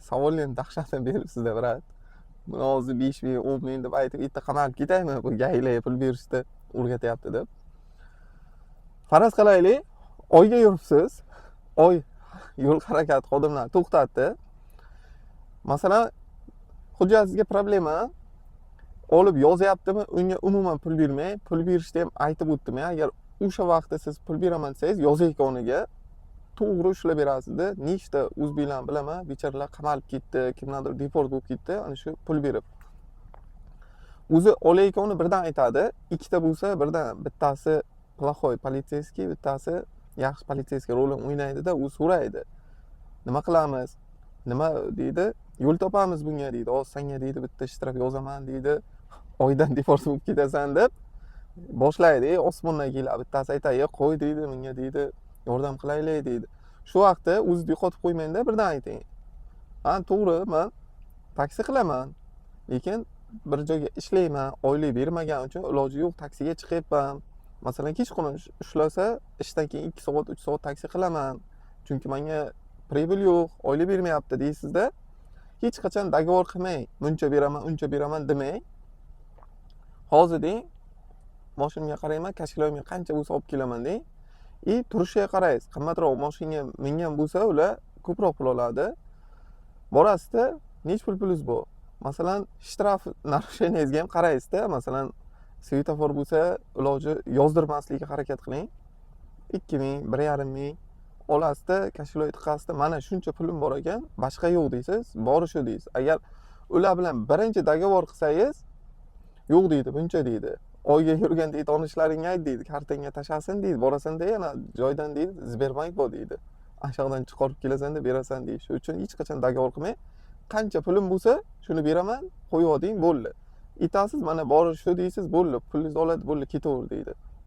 savolni dahshatini beribsiz-da, brat. Buni hozir 5 ming, 10 ming deb aytib, bitta qamalib ketaymi? Bu gaylarga pul berishda o'rgatyapti deb. Faraz qilaylik, oyga yuribsiz. Oy yo'l harakati xodimlari to'xtatdi. Masalan, hujjatingizga problema olib yozyaptimi, unga umuman pul bermay, pul berishni ham aytib o'tdim. Agar o'sha vaqtda siz pul beraman desangiz, yozayotganiga to'g'ri ushlab berasizda. Nechta o'zbeklarni bilaman, bechoralar qamalib ketdi, kimlardir deport bo'lib ketdi, ana shu pul berib. O'zi olayotganini birdan aytadi, ikkita bo'lsa birdan, bittasi plaxoy politseyskiy, bittasi yaxshi politseyskiy rolini o'ynaydi-da, u so'raydi. Nima qilamiz? Nima deydi? Yo'l topamiz bunga deydi. Hozir senga deydi bitta shtraf yozaman deydi. Oydan deport bo'lib ketasan deb boshlaydi. Osmondan keladi. Bittasi aytadi, "Qo'y" deydi, menga deydi, "Yordam qilaylik" deydi. Shu vaqtda o'zingizni yo'qotib qo'ymangda, birdan ayting. "Ha, to'g'ri, men taksi qilaman, lekin bir joyga ishlayman, oylik bermagan uchun iloji yo'q, taksiga chiqyapman. Masalan, kechqurun ushlasa, ishdan keyin 2 soat, 3 soat taksi qilaman. Chunki menga pribul yo'q, oylik bermayapti" deysizda. Hech qachon dogovor qilmang, buncha beraman, uncha beraman demang. Hozir deng, mashinamga qarayman, kashkiloyimga qancha bo'lsa olib kelaman deng. Turishiga qaraysiz. Qimmatroq mashinaga mingan bo'lsa, ular ko'proq pul oladi. Borasizda, nech pulingiz bor? Masalan, shtraf narusheniyangizga ham qaraysizda. Masalan, svetofor bo'lsa, iloji yozdirmaslikka harakat qiling. 2 ming, 1,5 ming olasizda, kashkiloy tiqasizda, mana shuncha pulim bor ekan, boshqa yo'q deysiz, bori shu deysiz. Agar ular bilan birinchi dogovor qilsangiz, yo'q deydi, buncha deydi. Oyga yurgan deydi, tanishlaringga ayt deydi, kartangga tashasin deydi, borasan deydi, yana joydan deydi, Sberbank bor deydi. Ashyoqdan chiqarib kelasan-da berasan deydi. Shu uchun hech qachon dogovor qilmang. Qancha pulim bo'lsa, shuni beraman, qo'yib o'ting, bo'ldi. Aytasiz, mana bori shu deysiz, bo'ldi, pulingizni oladi, bo'ldi, ketaver deydi.